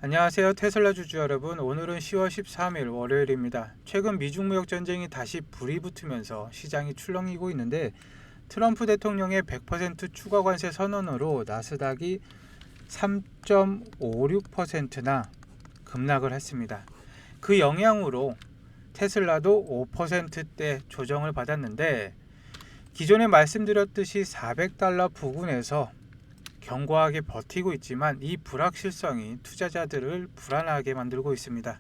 안녕하세요. 테슬라 주주 여러분. 오늘은 10월 13일 월요일입니다. 최근 미중 무역 전쟁이 다시 불이 붙으면서 시장이 출렁이고 있는데 트럼프 대통령의 100% 추가 관세 선언으로 나스닥이 3.56%나 급락을 했습니다. 그 영향으로 테슬라도 5%대 조정을 받았는데 기존에 말씀드렸듯이 $400 부근에서 견고하게 버티고 있지만 이 불확실성이 투자자들을 불안하게 만들고 있습니다.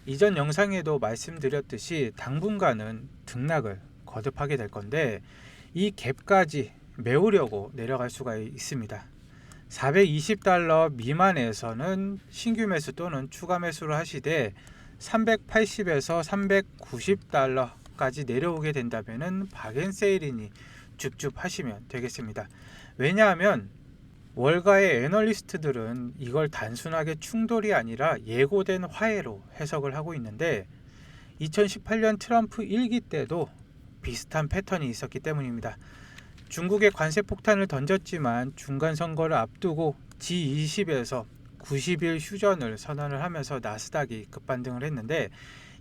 이전 영상에도 말씀드렸듯이 당분간은 등락을 거듭하게 될 건데 이 갭까지 메우려고 내려갈 수가 있습니다. $420 미만에서는 신규 매수 또는 추가 매수를 하시되 380에서 $390까지 내려오게 된다면 박앤세일이니 줍줍 하시면 되겠습니다. 왜냐하면 월가의 애널리스트들은 이걸 단순하게 충돌이 아니라 예고된 화해로 해석을 하고 있는데 2018년 트럼프 1기 때도 비슷한 패턴이 있었기 때문입니다. 중국의 관세 폭탄을 던졌지만 중간 선거를 앞두고 G20에서 90일 휴전을 선언을 하면서 나스닥이 급반등을 했는데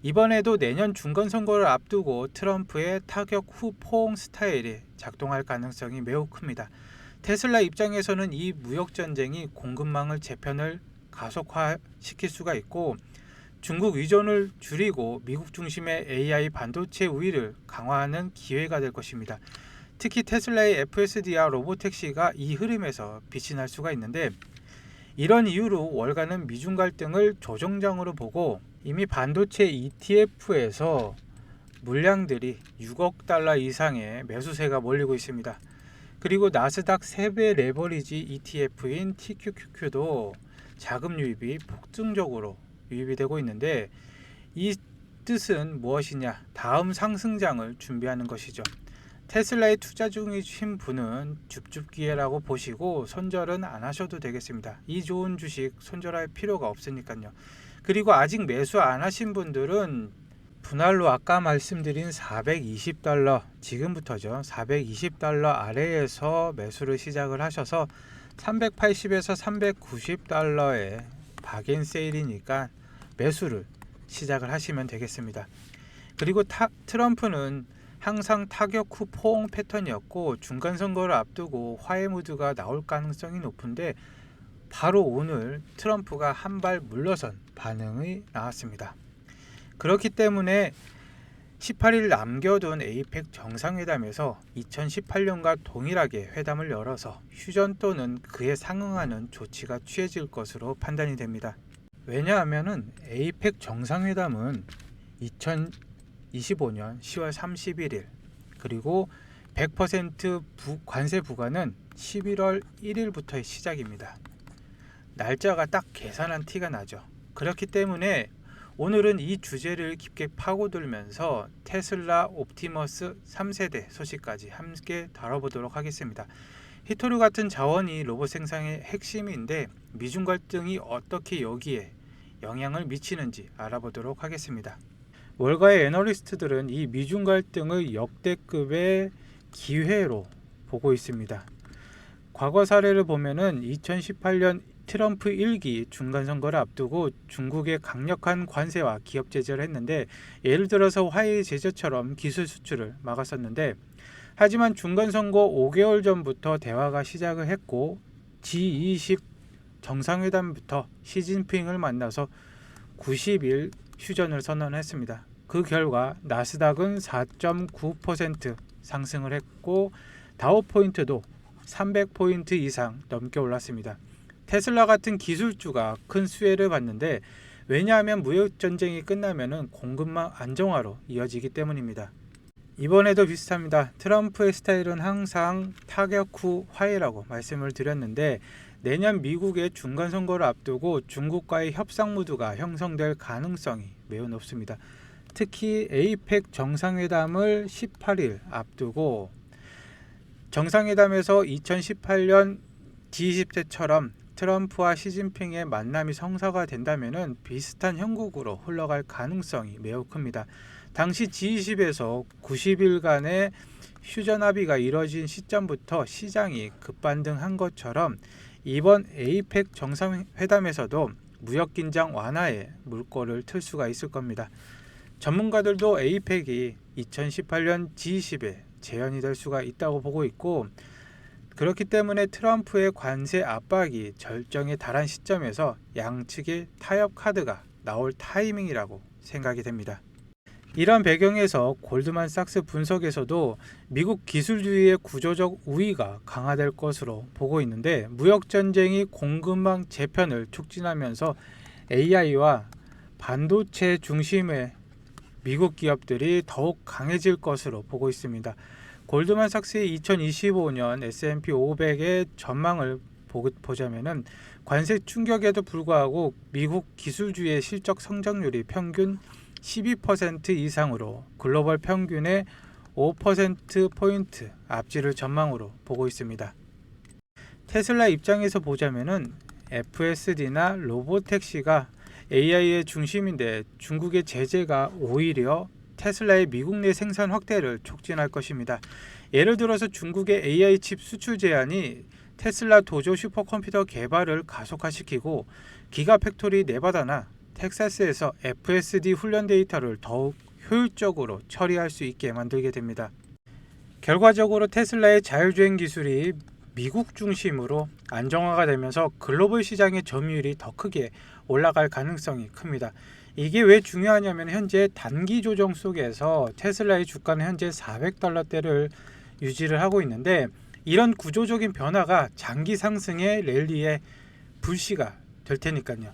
이번에도 내년 중간 선거를 앞두고 트럼프의 타격 후 포옹 스타일이 작동할 가능성이 매우 큽니다. 테슬라 입장에서는 이 무역 전쟁이 공급망을 재편을 가속화시킬 수가 있고 중국 의존을 줄이고 미국 중심의 AI 반도체 우위를 강화하는 기회가 될 것입니다. 특히 테슬라의 FSD와 로보택시가 이 흐름에서 빛이 날 수가 있는데 이런 이유로 월가는 미중 갈등을 조정장으로 보고 이미 반도체 ETF에서 물량들이 $6억 이상의 매수세가 몰리고 있습니다. 그리고 나스닥 3배 레버리지 ETF인 TQQQ도 자금 유입이 폭증적으로 유입이 되고 있는데 이 뜻은 무엇이냐? 다음 상승장을 준비하는 것이죠. 테슬라에 투자 중이신 분은 줍줍 기회라고 보시고 손절은 안 하셔도 되겠습니다. 이 좋은 주식 손절할 필요가 없으니까요. 그리고 아직 매수 안 하신 분들은 분할로 아까 말씀드린 $420 지금부터죠. $420 아래에서 매수를 시작을 하셔서 380에서 $390에 박앤세일이니까 매수를 시작을 하시면 되겠습니다. 그리고 트럼프는 항상 타격 후 포옹 패턴이었고 중간 선거를 앞두고 화해 무드가 나올 가능성이 높은데 바로 오늘 트럼프가 한 발 물러선 반응이 나왔습니다. 그렇기 때문에 18일 남겨둔 에이펙 정상회담에서 2018년과 동일하게 회담을 열어서 휴전 또는 그에 상응하는 조치가 취해질 것으로 판단이 됩니다. 왜냐하면 에이펙 정상회담은 2025년 10월 31일 그리고 100% 관세 부과는 11월 1일부터의 시작입니다. 날짜가 딱 계산한 티가 나죠. 그렇기 때문에 오늘은 이 주제를 깊게 파고들면서 테슬라 옵티머스 3세대 소식까지 함께 다뤄보도록 하겠습니다. 히토류 같은 자원이 로봇 생산의 핵심인데 미중 갈등이 어떻게 여기에 영향을 미치는지 알아보도록 하겠습니다. 월가의 애널리스트들은 이 미중 갈등의 역대급의 기회로 보고 있습니다. 과거 사례를 보면은 2018년 트럼프 1기 중간선거를 앞두고 중국의 강력한 관세와 기업 제재를 했는데 예를 들어서 화웨이 제재처럼 기술 수출을 막았었는데 하지만 중간선거 5개월 전부터 대화가 시작을 했고 G20 정상회담부터 시진핑을 만나서 90일 휴전을 선언했습니다. 그 결과 나스닥은 4.9% 상승을 했고 다우포인트도 300포인트 이상 넘게 올랐습니다. 테슬라 같은 기술주가 큰 수혜를 받는데 왜냐하면 무역전쟁이 끝나면 공급망 안정화로 이어지기 때문입니다. 이번에도 비슷합니다. 트럼프의 스타일은 항상 타격 후 화해라고 말씀을 드렸는데 내년 미국의 중간선거를 앞두고 중국과의 협상 무드가 형성될 가능성이 매우 높습니다. 특히 에이펙 정상회담을 18일 앞두고 정상회담에서 2018년 G20 때처럼 트럼프와 시진핑의 만남이 성사가 된다면 비슷한 형국으로 흘러갈 가능성이 매우 큽니다. 당시 G20에서 90일간의 휴전 합의가 이뤄진 시점부터 시장이 급반등한 것처럼 이번 에이펙 정상회담에서도 무역 긴장 완화에 물꼬를 틀 수가 있을 겁니다. 전문가들도 에이펙이 2018년 G20에 재현이 될 수가 있다고 보고 있고, 그렇기 때문에 트럼프의 관세 압박이 절정에 달한 시점에서 양측의 타협 카드가 나올 타이밍이라고 생각이 됩니다. 이런 배경에서 골드만삭스 분석에서도 미국 기술주의의 구조적 우위가 강화될 것으로 보고 있는데, 무역전쟁이 공급망 재편을 촉진하면서 AI와 반도체 중심의 미국 기업들이 더욱 강해질 것으로 보고 있습니다. 골드만삭스의 2025년 S&P 500의 전망을 보자면은 관세 충격에도 불구하고 미국 기술주의 실적 성장률이 평균 12% 이상으로 글로벌 평균의 5%포인트 앞지를 전망으로 보고 있습니다. 테슬라 입장에서 보자면은 FSD나 로보택시가 AI의 중심인데, 중국의 제재가 오히려 테슬라의 미국 내 생산 확대를 촉진할 것입니다. 예를 들어서 중국의 AI 칩 수출 제한이 테슬라 도조 슈퍼컴퓨터 개발을 가속화시키고, 기가팩토리 네바다나 텍사스에서 FSD 훈련 데이터를 더욱 효율적으로 처리할 수 있게 만들게 됩니다. 결과적으로 테슬라의 자율주행 기술이 미국 중심으로 안정화가 되면서 글로벌 시장의 점유율이 더 크게 올라갈 가능성이 큽니다. 이게 왜 중요하냐면, 현재 단기 조정 속에서 테슬라의 주가는 현재 $400대를 유지를 하고 있는데, 이런 구조적인 변화가 장기 상승의 랠리에 불씨가 될 테니까요.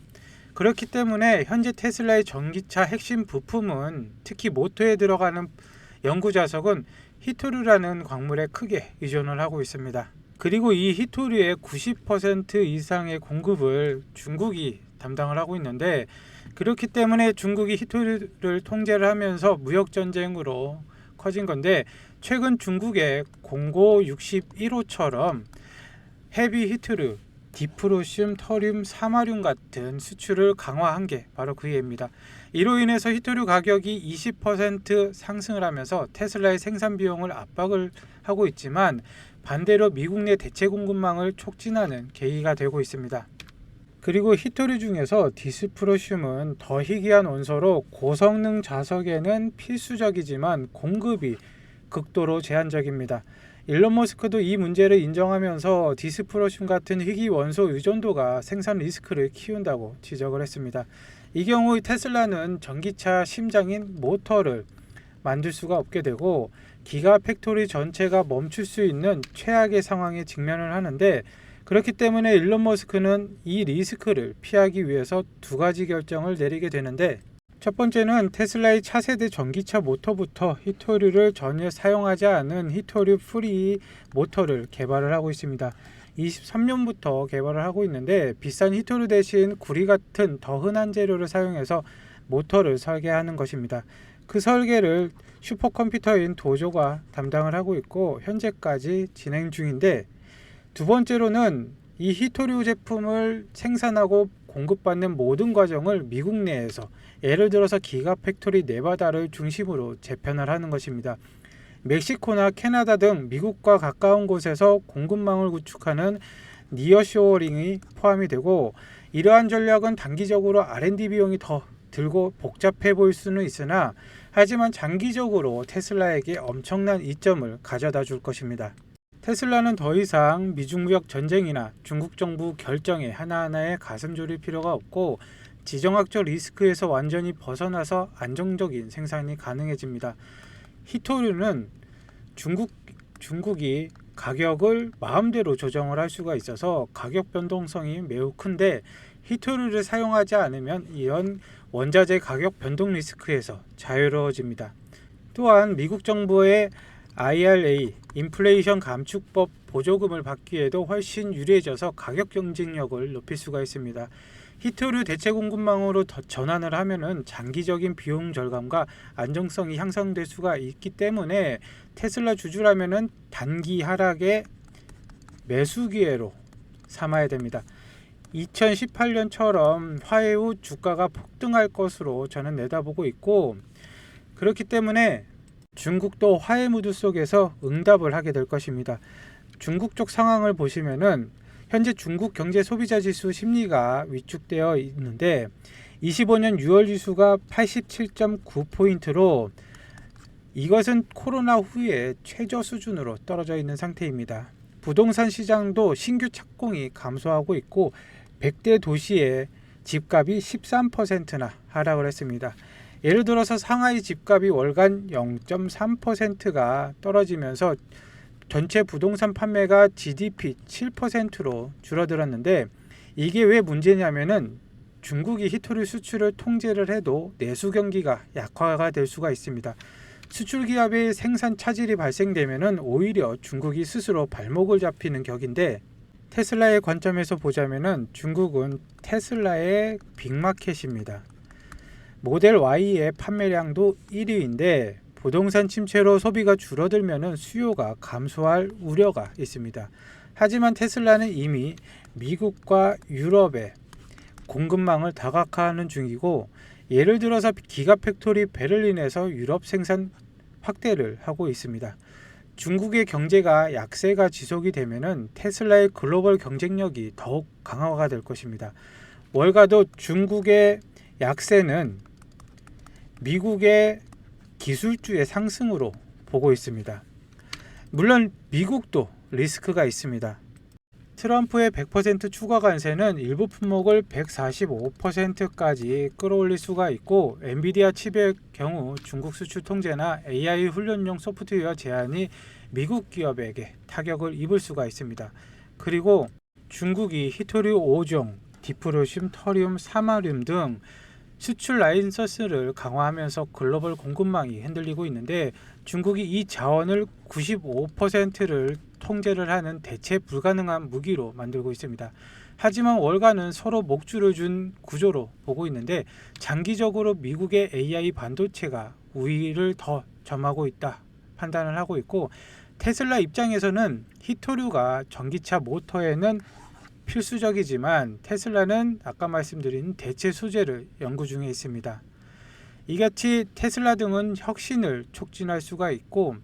그렇기 때문에 현재 테슬라의 전기차 핵심 부품은, 특히 모터에 들어가는 연구자석은 히토류라는 광물에 크게 의존을 하고 있습니다. 그리고 이 히토류의 90% 이상의 공급을 중국이 담당을 하고 있는데, 그렇기 때문에 중국이 히토류를 통제를 하면서 무역전쟁으로 커진 건데, 최근 중국의 0561호처럼 헤비 히토류, 디프로슘, 터륨, 사마륨 같은 수출을 강화한 게 바로 그 예입니다. 이로 인해서 히토류 가격이 20% 상승을 하면서 테슬라의 생산 비용을 압박을 하고 있지만, 반대로 미국 내 대체 공급망을 촉진하는 계기가 되고 있습니다. 그리고 히토류 중에서 디스프로슘은 더 희귀한 원소로 고성능 자석에는 필수적이지만 공급이 극도로 제한적입니다. 일론 머스크도 이 문제를 인정하면서 디스프로슘 같은 희귀 원소 의존도가 생산 리스크를 키운다고 지적을 했습니다. 이 경우 테슬라는 전기차 심장인 모터를 만들 수가 없게 되고, 기가팩토리 전체가 멈출 수 있는 최악의 상황에 직면을 하는데, 그렇기 때문에 일론 머스크는 이 리스크를 피하기 위해서 두 가지 결정을 내리게 되는데, 첫 번째는 테슬라의 차세대 전기차 모터부터 히토류를 전혀 사용하지 않은 히토류 프리 모터를 개발을 하고 있습니다. 23년부터 개발을 하고 있는데, 비싼 히토류 대신 구리 같은 더 흔한 재료를 사용해서 모터를 설계하는 것입니다. 그 설계를 슈퍼컴퓨터인 도조가 담당을 하고 있고 현재까지 진행 중인데, 두 번째로는 이 히토류 제품을 생산하고 공급받는 모든 과정을 미국 내에서, 예를 들어서 기가팩토리 네바다를 중심으로 재편을 하는 것입니다. 멕시코나 캐나다 등 미국과 가까운 곳에서 공급망을 구축하는 니어쇼어링이 포함이 되고, 이러한 전략은 단기적으로 R&D 비용이 더 들고 복잡해 보일 수는 있으나, 하지만 장기적으로 테슬라에게 엄청난 이점을 가져다 줄 것입니다. 테슬라는 더 이상 미중 무역 전쟁이나 중국 정부 결정에 하나하나에 가슴 졸일 필요가 없고, 지정학적 리스크에서 완전히 벗어나서 안정적인 생산이 가능해집니다. 히토류는 중국이 가격을 마음대로 조정을 할 수가 있어서 가격 변동성이 매우 큰데, 히토류를 사용하지 않으면 이런 원자재 가격 변동 리스크에서 자유로워집니다. 또한 미국 정부의 IRA, 인플레이션 감축법 보조금을 받기에도 훨씬 유리해져서 가격 경쟁력을 높일 수가 있습니다. 히토류 대체 공급망으로 전환을 하면은 장기적인 비용 절감과 안정성이 향상될 수가 있기 때문에 테슬라 주주라면은 단기 하락의 매수 기회로 삼아야 됩니다. 2018년처럼 화해 후 주가가 폭등할 것으로 저는 내다보고 있고, 그렇기 때문에 중국도 화해 무드 속에서 응답을 하게 될 것입니다. 중국 쪽 상황을 보시면은 현재 중국 경제 소비자 지수 심리가 위축되어 있는데 25년 6월 지수가 87.9포인트로 이것은 코로나 후에 최저 수준으로 떨어져 있는 상태입니다. 부동산 시장도 신규 착공이 감소하고 있고 100대 도시의 집값이 13%나 하락을 했습니다. 예를 들어서 상하이 집값이 월간 0.3%가 떨어지면서 전체 부동산 판매가 GDP 7%로 줄어들었는데 이게 왜 문제냐면은 중국이 히토류 수출을 통제를 해도 내수 경기가 약화가 될 수가 있습니다. 수출 기업의 생산 차질이 발생되면은 오히려 중국이 스스로 발목을 잡히는 격인데 테슬라의 관점에서 보자면은 중국은 테슬라의 빅마켓입니다. 모델 Y의 판매량도 1위인데 부동산 침체로 소비가 줄어들면은 수요가 감소할 우려가 있습니다. 하지만 테슬라는 이미 미국과 유럽의 공급망을 다각화하는 중이고 예를 들어서 기가팩토리 베를린에서 유럽 생산 확대를 하고 있습니다. 중국의 경제가 약세가 지속이 되면은 테슬라의 글로벌 경쟁력이 더욱 강화가 될 것입니다. 월가도 중국의 약세는 미국의 기술주의 상승으로 보고 있습니다. 물론 미국도 리스크가 있습니다. 트럼프의 100% 추가 관세는 일부 품목을 145%까지 끌어올릴 수가 있고 엔비디아 칩의 경우 중국 수출 통제나 AI 훈련용 소프트웨어 제한이 미국 기업에게 타격을 입을 수가 있습니다. 그리고 중국이 히토류 5종, 디프로슘, 터륨, 사마륨 등 수출 라이선스를 강화하면서 글로벌 공급망이 흔들리고 있는데 중국이 이 자원을 95%를 통제를 하는 대체 불가능한 무기로 만들고 있습니다. 하지만 월가는 서로 목줄을 준 구조로 보고 있는데 장기적으로 미국의 AI 반도체가 우위를 더 점하고 있다 판단을 하고 있고 테슬라 입장에서는 히토류가 전기차 모터에는 필수적이지만 테슬라는 아까 말씀드린 대체 소재를 연구 중에 있습니다. 이같이 테슬라 등은 혁신을 촉진할 수가 있고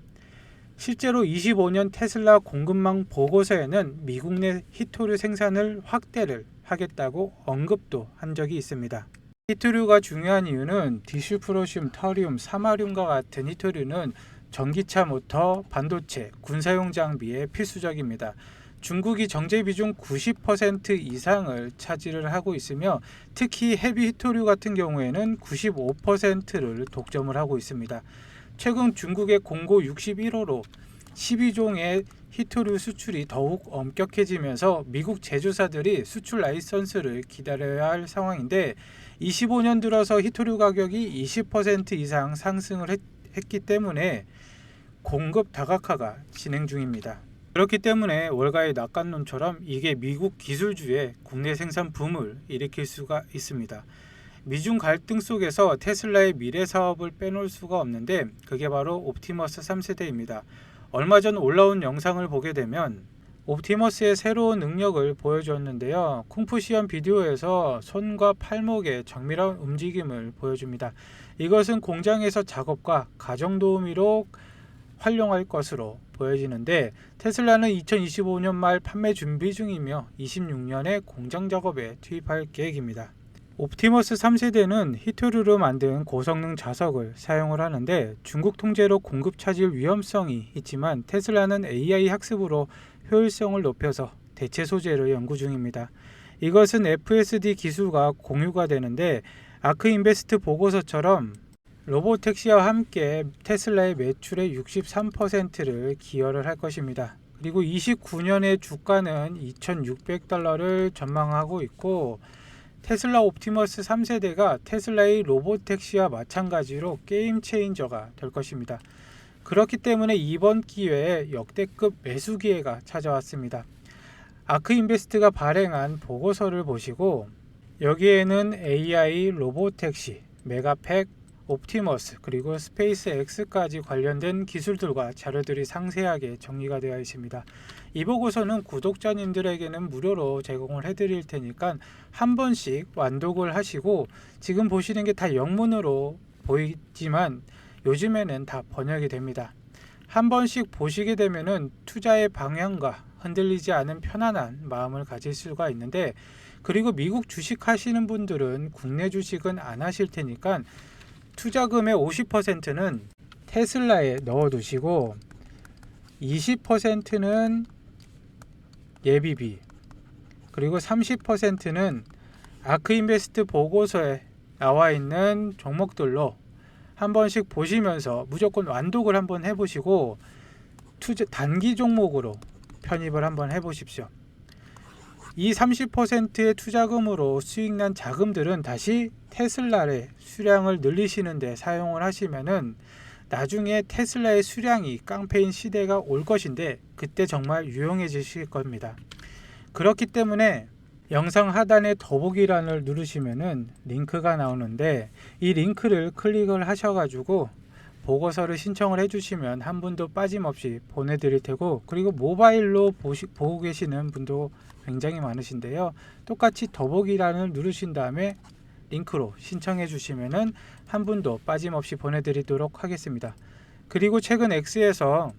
실제로 25년 테슬라 공급망 보고서에는 미국 내 히토류 생산을 확대를 하겠다고 언급도 한 적이 있습니다. 히토류가 중요한 이유는 디스프로슘, 터륨, 사마륨과 같은 히토류는 전기차 모터, 반도체, 군사용 장비에 필수적입니다. 중국이 정제 비중 90% 이상을 차지를 하고 있으며 특히 헤비 히토류 같은 경우에는 95%를 독점을 하고 있습니다. 최근 중국의 공고 61호로 12종의 히토류 수출이 더욱 엄격해지면서 미국 제조사들이 수출 라이선스를 기다려야 할 상황인데 25년 들어서 히토류 가격이 20% 이상 상승을 했기 때문에 공급 다각화가 진행 중입니다. 그렇기 때문에 월가의 낙관론처럼 이게 미국 기술주의 국내 생산 붐을 일으킬 수가 있습니다. 미중 갈등 속에서 테슬라의 미래 사업을 빼놓을 수가 없는데 그게 바로 옵티머스 3세대입니다. 얼마 전 올라온 영상을 보게 되면 옵티머스의 새로운 능력을 보여줬는데요. 쿵푸시연 비디오에서 손과 팔목의 정밀한 움직임을 보여줍니다. 이것은 공장에서 작업과 가정도우미로 활용할 것으로 보여지는데 테슬라는 2025년 말 판매 준비 중이며 26년에 공장 작업에 투입할 계획입니다. 옵티머스 3세대는 히토류로 만든 고성능 자석을 사용을 하는데 중국 통제로 공급 차질 위험성이 있지만 테슬라는 AI 학습으로 효율성을 높여서 대체 소재를 연구 중입니다. 이것은 FSD 기술과 공유가 되는데 아크인베스트 보고서처럼 로보택시와 함께 테슬라의 매출의 63%를 기여를 할 것입니다. 그리고 29년의 주가는 2,600달러를 전망하고 있고 테슬라 옵티머스 3세대가 테슬라의 로보택시와 마찬가지로 게임 체인저가 될 것입니다. 그렇기 때문에 이번 기회에 역대급 매수 기회가 찾아왔습니다. 아크인베스트가 발행한 보고서를 보시고 여기에는 AI, 로보택시, 메가팩, 옵티머스 그리고 스페이스 X까지 관련된 기술들과 자료들이 상세하게 정리가 되어 있습니다. 이 보고서는 구독자님들에게는 무료로 제공을 해드릴 테니까 한 번씩 완독을 하시고 지금 보시는 게 다 영문으로 보이지만 요즘에는 다 번역이 됩니다. 한 번씩 보시게 되면은 투자의 방향과 흔들리지 않은 편안한 마음을 가질 수가 있는데, 그리고 미국 주식 하시는 분들은 국내 주식은 안 하실 테니까 투자금의 50%는 테슬라에 넣어 두시고 20%는 예비비, 그리고 30%는 아크인베스트 보고서에 나와 있는 종목들로 한 번씩 보시면서 무조건 완독을 한번 해보시고 투자 단기 종목으로 편입을 한번 해보십시오. 이 30%의 투자금으로 수익난 자금들은 다시 테슬라의 수량을 늘리시는 데 사용을 하시면은 나중에 테슬라의 수량이 깡패인 시대가 올 것인데 그때 정말 유용해지실 겁니다. 그렇기 때문에 영상 하단에 더보기란을 누르시면은 링크가 나오는데, 이 링크를 클릭을 하셔가지고 보고서를 신청을 해주시면 한 분도 빠짐없이 보내드릴 테고, 그리고 모바일로 보고 계시는 분도 굉장히 많으신데요. 똑같이 더보기란을 누르신 다음에 링크로 신청해 주시면은 한 분도 빠짐없이 보내드리도록 하겠습니다. 그리고 최근 X에서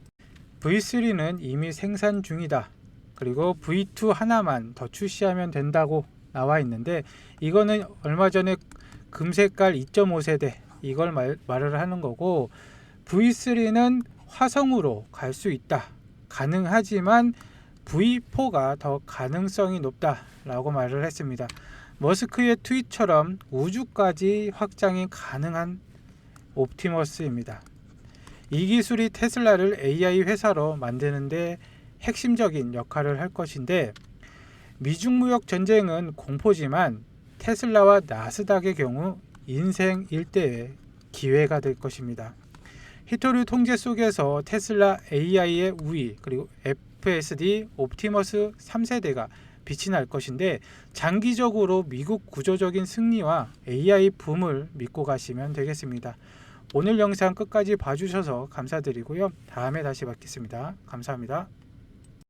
V3는 이미 생산 중이다, 그리고 V2 하나만 더 출시하면 된다고 나와 있는데, 이거는 얼마 전에 금색깔 2.5세대 이걸 말을 하는 거고, V3는 화성으로 갈 수 있다, 가능하지만 V4가 더 가능성이 높다 라고 말을 했습니다. 머스크의 트윗처럼 우주까지 확장이 가능한 옵티머스입니다. 이 기술이 테슬라를 AI 회사로 만드는데 핵심적인 역할을 할 것인데, 미중 무역 전쟁은 공포지만 테슬라와 나스닥의 경우 인생 일대의 기회가 될 것입니다. 히토류 통제 속에서 테슬라 AI의 우위, 그리고 FSD 옵티머스 3세대가 빛이 날 것인데, 장기적으로 미국 구조적인 승리와 AI 붐을 믿고 가시면 되겠습니다. 오늘 영상 끝까지 봐주셔서 감사드리고요. 다음에 다시 뵙겠습니다. 감사합니다.